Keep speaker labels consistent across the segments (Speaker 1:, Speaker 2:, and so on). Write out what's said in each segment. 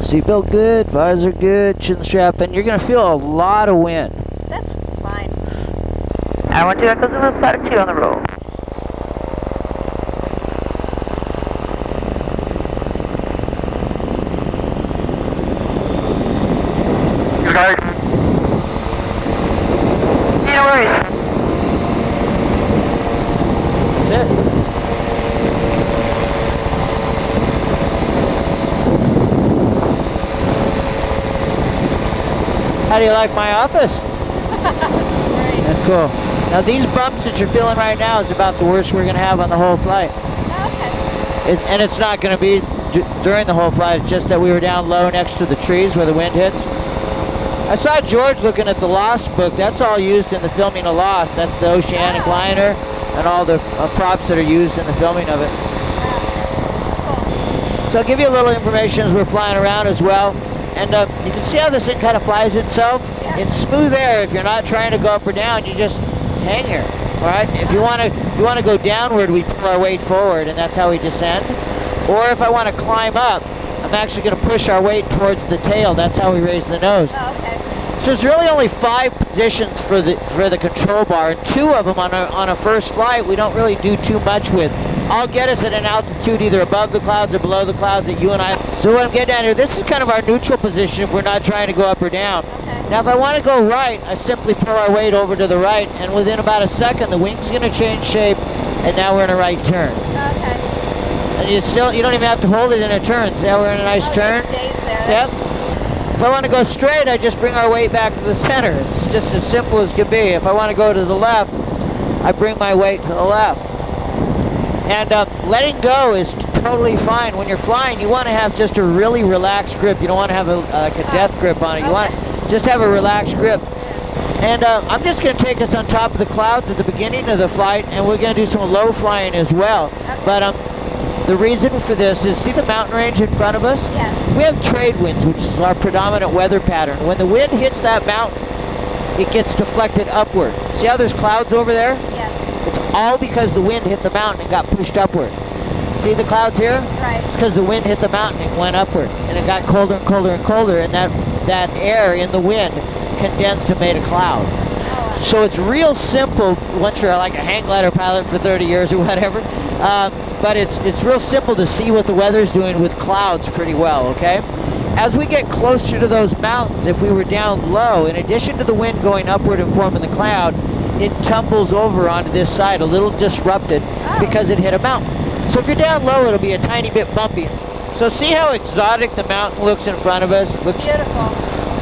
Speaker 1: Seatbelt good, visor good, chin strap, and you're going to feel a lot of wind.
Speaker 2: That's fine.
Speaker 3: I want 2 echoes of the flight 2 on the roll. Start. No worries.
Speaker 1: That's it. How do you like my office?
Speaker 2: This is great.
Speaker 1: That's cool. Now these bumps that you're feeling right now is about the worst we're going to have on the whole flight.
Speaker 2: Okay.
Speaker 1: And it's not going to be during the whole flight. It's just that we were down low next to the trees where the wind hits. I saw George looking at the Lost book. That's all used in the filming of Lost. That's the oceanic liner and all the props that are used in the filming of it. So I'll give you a little information as we're flying around as well. And you can see how this thing kind of flies itself.
Speaker 2: Yeah.
Speaker 1: In smooth air, if you're not trying to go up or down, you just hang here. All right. If you want to go downward, we pull our weight forward, and that's how we descend. Or if I want to climb up, I'm actually going to push our weight towards the tail. That's how we raise the nose.
Speaker 2: Oh, okay.
Speaker 1: So there's really only 5 positions for the control bar, and 2 of them on a first flight we don't really do too much with. I'll get us at an altitude either above the clouds or below the clouds that you and I. So when I'm getting down here, this is kind of our neutral position if we're not trying to go up or down.
Speaker 2: Okay.
Speaker 1: Now if I want to go right, I simply pull our weight over to the right, and within about a second the wing's going to change shape, and now we're in a right turn.
Speaker 2: Okay.
Speaker 1: And you don't even have to hold it in a turn. See how we're in a nice turn?
Speaker 2: It just stays there.
Speaker 1: Yep. If I want to go straight, I just bring our weight back to the center. It's just as simple as can be. If I want to go to the left, I bring my weight to the left. And letting go is totally fine. When you're flying, you want to have just a really relaxed grip. You don't want to have like a death grip on it. You want to just have a relaxed grip. And I'm just going to take us on top of the clouds at the beginning of the flight, and we're going to do some low flying as well.
Speaker 2: Okay.
Speaker 1: But the reason for this is, see the mountain range in front of us?
Speaker 2: Yes.
Speaker 1: We have trade winds, which is our predominant weather pattern. When the wind hits that mountain, it gets deflected upward. See how there's clouds over there?
Speaker 2: Yes.
Speaker 1: It's all because the wind hit the mountain and got pushed upward. See the clouds here?
Speaker 2: Right.
Speaker 1: It's because the wind hit the mountain and went upward, and it got colder and colder and colder, and that air in the wind condensed and made a cloud.
Speaker 2: Oh.
Speaker 1: So it's real simple once you're like a hang glider pilot for 30 years or whatever. But it's real simple to see what the weather's doing with clouds pretty well, okay? As we get closer to those mountains, if we were down low, in addition to the wind going upward and forming the cloud, it tumbles over onto this side, a little disrupted because it hit a mountain. So if you're down low, it'll be a tiny bit bumpy. So see how exotic the mountain looks in front of us? It looks
Speaker 2: Beautiful.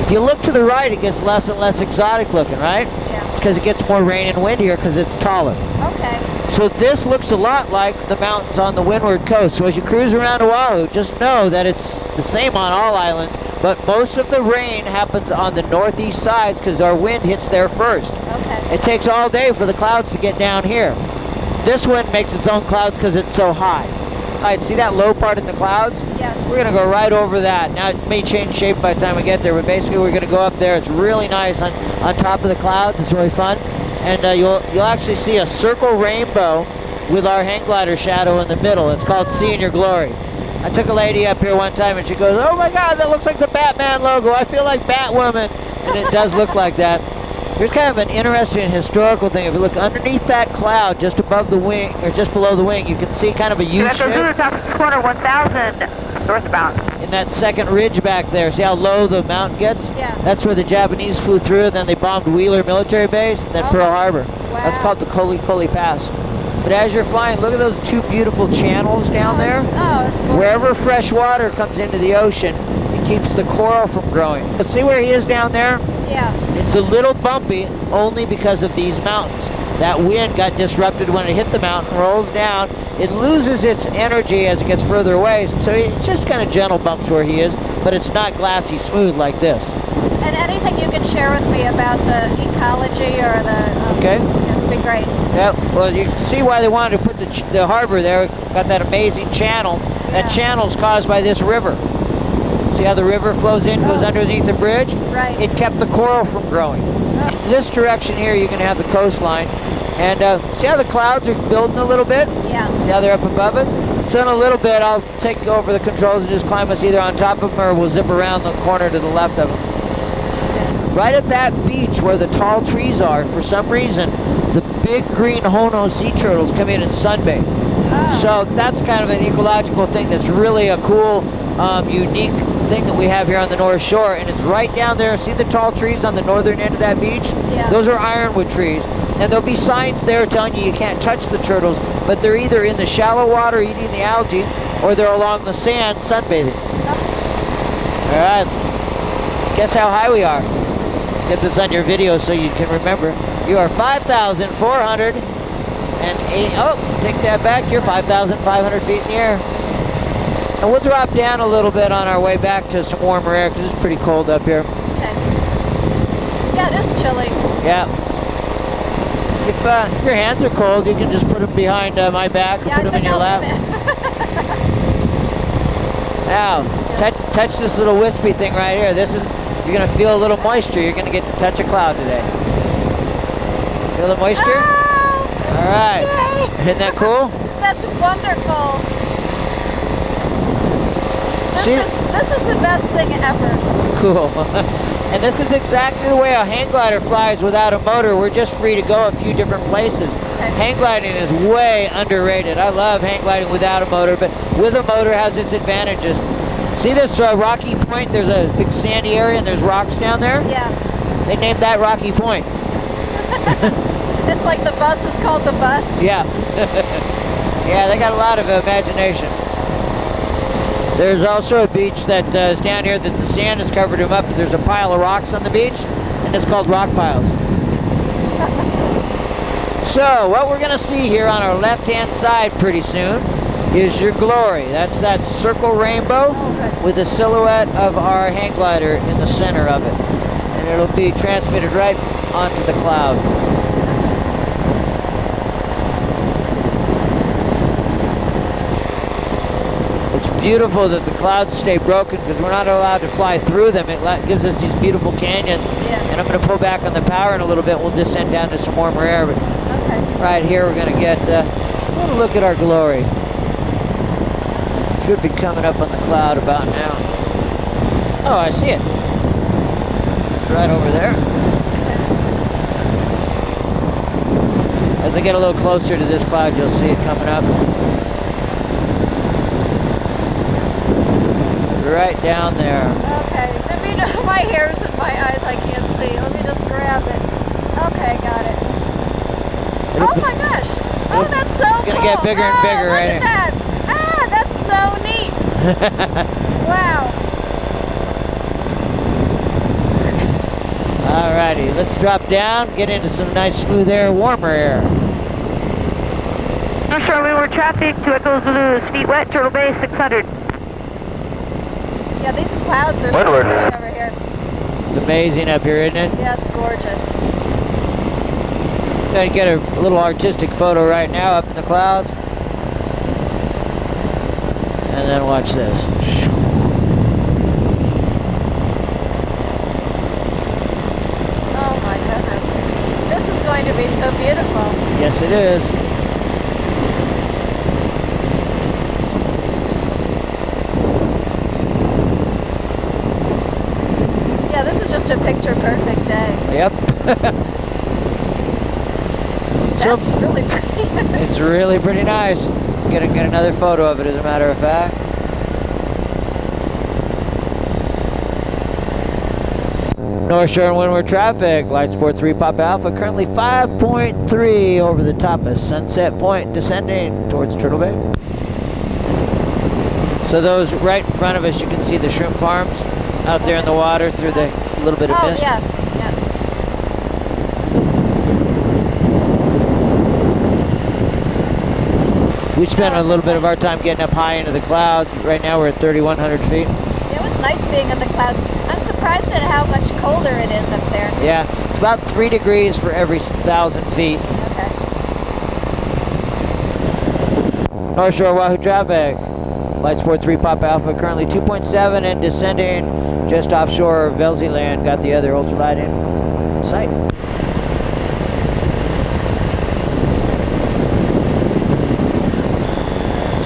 Speaker 1: If you look to the right, it gets less and less exotic looking, right?
Speaker 2: Yeah.
Speaker 1: It's because it gets more rain and wind here because it's taller.
Speaker 2: Okay.
Speaker 1: So this looks a lot like the mountains on the windward coast. So as you cruise around Oahu, just know that it's the same on all islands, but most of the rain happens on the northeast sides because our wind hits there first.
Speaker 2: Okay.
Speaker 1: It takes all day for the clouds to get down here. This one makes its own clouds because it's so high. All right, see that low part in the clouds?
Speaker 2: Yes.
Speaker 1: We're going to go right over that. Now, it may change shape by the time we get there, but basically we're going to go up there. It's really nice on top of the clouds. It's really fun. And you'll actually see a circle rainbow with our hang glider shadow in the middle. It's called Seeing Your Glory. I took a lady up here one time, and she goes, "Oh my God, that looks like the Batman logo. I feel like Batwoman." And it does look like that. Here's kind of an interesting historical thing. If you look underneath that cloud, just above the wing, or just below the wing, you can see kind of a U shape.
Speaker 3: Corner 1000 northbound.
Speaker 1: In that second ridge back there, see how low the mountain gets?
Speaker 2: Yeah.
Speaker 1: That's where the Japanese flew through, and then they bombed Wheeler Military Base, and then Pearl Harbor.
Speaker 2: Wow.
Speaker 1: That's called the Koli Pass. But as you're flying, look at those 2 beautiful channels down there.
Speaker 2: That's gorgeous.
Speaker 1: Wherever fresh water comes into the ocean, it keeps the coral from growing. But see where he is down there?
Speaker 2: Yeah.
Speaker 1: It's a little bumpy only because of these mountains. That wind got disrupted when it hit the mountain, rolls down. It loses its energy as it gets further away, so it's just kind of gentle bumps where he is, but it's not glassy smooth like this.
Speaker 2: And anything you can share with me about the ecology or the...
Speaker 1: Okay.
Speaker 2: Would be great.
Speaker 1: Yeah, well, you can see why they wanted to put the harbor there. It got that amazing channel.
Speaker 2: Yeah.
Speaker 1: That channel's caused by this river. See how the river flows in, goes underneath the bridge?
Speaker 2: Right.
Speaker 1: It kept the coral from growing. In this direction here, you're going to have the coastline. And see how the clouds are building a little bit?
Speaker 2: Yeah.
Speaker 1: See how they're up above us? So in a little bit, I'll take over the controls and just climb us either on top of them or we'll zip around the corner to the left of them. Right at that beach where the tall trees are, for some reason, the big green Hono sea turtles come in and sunbathe.
Speaker 2: Oh.
Speaker 1: So that's kind of an ecological thing that's really a cool, unique thing that we have here on the North Shore, and it's right down there. See the tall trees on the northern end of that beach?
Speaker 2: Yeah.
Speaker 1: Those are ironwood trees, and there'll be signs there telling you can't touch the turtles, but they're either in the shallow water eating the algae, or they're along the sand sunbathing. All right, guess how high we are. Get this on your video so you can remember. You are 5,408. Oh, take that back. You're 5,500 feet in the air. And we'll drop down a little bit on our way back to some warmer air because it's pretty cold up here.
Speaker 2: Okay. Yeah, it is chilly.
Speaker 1: Yeah. If your hands are cold, you can just put them behind my back and
Speaker 2: Yeah,
Speaker 1: put them in your lap. Now, touch this little wispy thing right here. You're going to feel a little moisture. You're going to get to touch a cloud today. Feel the moisture?
Speaker 2: Oh,
Speaker 1: All right.
Speaker 2: yay.
Speaker 1: Isn't that cool?
Speaker 2: That's wonderful.
Speaker 1: See?
Speaker 2: This is the best thing ever.
Speaker 1: Cool. And this is exactly the way a hang glider flies without a motor. We're just free to go a few different places.
Speaker 2: Okay.
Speaker 1: Hang gliding is way underrated. I love hang gliding without a motor, but with a motor has its advantages. See this rocky point? There's a big sandy area and there's rocks down there.
Speaker 2: Yeah.
Speaker 1: They named that Rocky Point.
Speaker 2: It's like the bus is called the bus.
Speaker 1: Yeah. Yeah, they got a lot of imagination. There's also a beach that is down here that the sand has covered them up. There's a pile of rocks on the beach, and it's called rock piles. So what we're going to see here on our left-hand side pretty soon is your glory. That's that circle rainbow with the silhouette of our hang glider in the center of it. And it'll be transmitted right onto the cloud. It's beautiful that the clouds stay broken because we're not allowed to fly through them. It gives us these beautiful canyons.
Speaker 2: Yeah.
Speaker 1: And I'm going to pull back on the power in a little bit. We'll descend down to some warmer air. But
Speaker 2: Okay.
Speaker 1: right here, we're going to get a little look at our glory. Should be coming up on the cloud about now. Oh, I see it. It's right over there. As I get a little closer to this cloud, you'll see it coming up. Right down there.
Speaker 2: Okay. Let me know. My hair's in my eyes. I can't see. Let me just grab it. Okay, got it. Oh my gosh. Oh, that's so cool.
Speaker 1: It's going to get bigger and bigger right
Speaker 2: here. Look at that. Ah, that's so neat. Wow.
Speaker 1: Alrighty, let's drop down, get into some nice smooth air, warmer air.
Speaker 3: North Shore Windward traffic to Echo Zulu, feet wet, Turtle Bay 600.
Speaker 2: Yeah, these clouds are so pretty over here.
Speaker 1: It's amazing up here, isn't it?
Speaker 2: Yeah, it's gorgeous.
Speaker 1: Gonna get a little artistic photo right now up in the clouds. And then watch this.
Speaker 2: Oh my goodness. This is going to be so beautiful.
Speaker 1: Yes, it is.
Speaker 2: Yeah, this is just a picture perfect day.
Speaker 1: Yep.
Speaker 2: That's really pretty.
Speaker 1: It's really pretty nice. Gonna get another photo of it, as a matter of fact. North Shore and Windward traffic, Light Sport 3 Pop Alpha, currently 5.3 over the top of Sunset Point, descending towards Turtle Bay. So those right in front of us, you can see the shrimp farms out there in the water through the little bit of
Speaker 2: Oh,
Speaker 1: mist.
Speaker 2: yeah. Yeah.
Speaker 1: We spent a little bit of our time getting up high into the clouds. Right now we're at 3,100 feet.
Speaker 2: It was nice being in the clouds. I'm surprised at how much colder it is up there.
Speaker 1: Yeah, it's about 3 degrees for every 1,000 feet.
Speaker 2: Okay.
Speaker 1: North Shore Wahoo traffic. Light Sport 3 Pop Alpha, currently 2.7 and descending just offshore Velziland. Got the other ultralight in sight.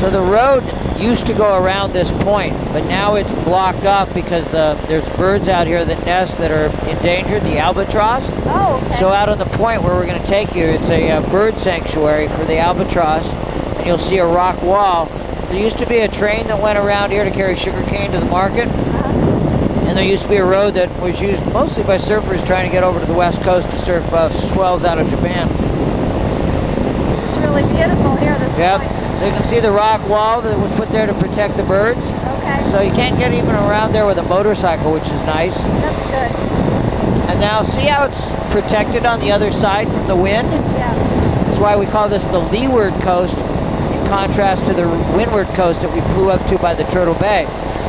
Speaker 1: So the road used to go around this point, but now it's blocked off because there's birds out here that nest that are endangered, the albatross.
Speaker 2: Oh, okay.
Speaker 1: So out on the point where we're going to take you, it's a bird sanctuary for the albatross, and you'll see a rock wall. There used to be a train that went around here to carry sugarcane to the market, and there used to be a road that was used mostly by surfers trying to get over to the west coast to surf swells out of Japan.
Speaker 2: This is really beautiful here, this
Speaker 1: Yep.
Speaker 2: point.
Speaker 1: So you can see the rock wall that was put there to protect the birds.
Speaker 2: Okay.
Speaker 1: So you can't get even around there with a motorcycle, which is nice.
Speaker 2: That's good.
Speaker 1: And now see how it's protected on the other side from the wind?
Speaker 2: Yeah.
Speaker 1: That's why we call this the leeward coast, in contrast to the windward coast that we flew up to by the Turtle Bay.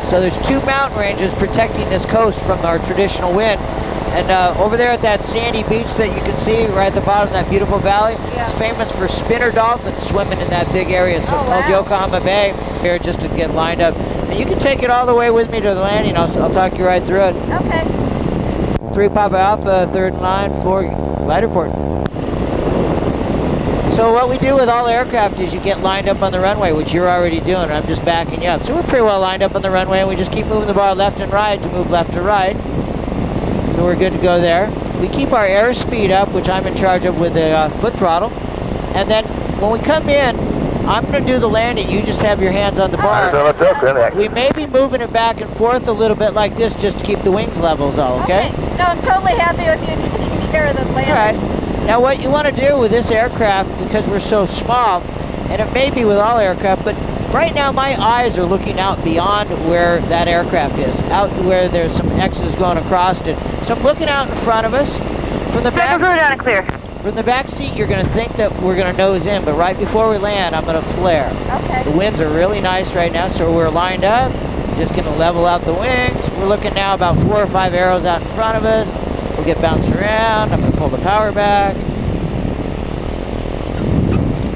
Speaker 1: So there's two mountain ranges protecting this coast from our traditional wind. And over there at that sandy beach that you can see right at the bottom of that beautiful valley,
Speaker 2: Yeah.
Speaker 1: it's famous for spinner dolphins swimming in that big area. It's called
Speaker 2: wow.
Speaker 1: Yokohama Bay here just to get lined up. And you can take it all the way with me to the landing. I'll talk you right through it.
Speaker 2: Okay.
Speaker 1: 3 Papa Alpha, third and line, 4 glider port. So what we do with all aircraft is you get lined up on the runway, which you're already doing, and I'm just backing you up. So we're pretty well lined up on the runway, and we just keep moving the bar left and right to move left to right. So we're good to go there. We keep our airspeed up, which I'm in charge of with the foot throttle. And then when we come in, I'm going to do the landing. You just have your hands on the bar. We may be moving it back and forth a little bit like this just to keep the wings levels all, okay?
Speaker 2: No, I'm totally happy with you taking care of the landing.
Speaker 1: All right. Now what you want to do with this aircraft, because we're so small, and it may be with all aircraft, but right now my eyes are looking out beyond where that aircraft is, out where there's some X's going across it. So I'm looking out in front of us. From the
Speaker 3: Central
Speaker 1: back,
Speaker 3: down and clear.
Speaker 1: from the back seat, you're going to think that we're going to nose in, but right before we land, I'm going to flare.
Speaker 2: Okay.
Speaker 1: The winds are really nice right now, so we're lined up. Just going to level out the wings. We're looking now about 4 or 5 arrows out in front of us. We'll get bounced around. I'm going to pull the power back.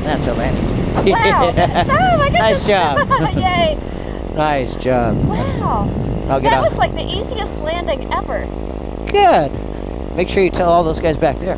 Speaker 1: That's our landing.
Speaker 2: Wow. Oh my gosh.
Speaker 1: Nice job.
Speaker 2: Yay.
Speaker 1: Nice job.
Speaker 2: Wow.
Speaker 1: I'll get
Speaker 2: That
Speaker 1: out.
Speaker 2: was like the easiest landing ever.
Speaker 1: Good. Make sure you tell all those guys back there.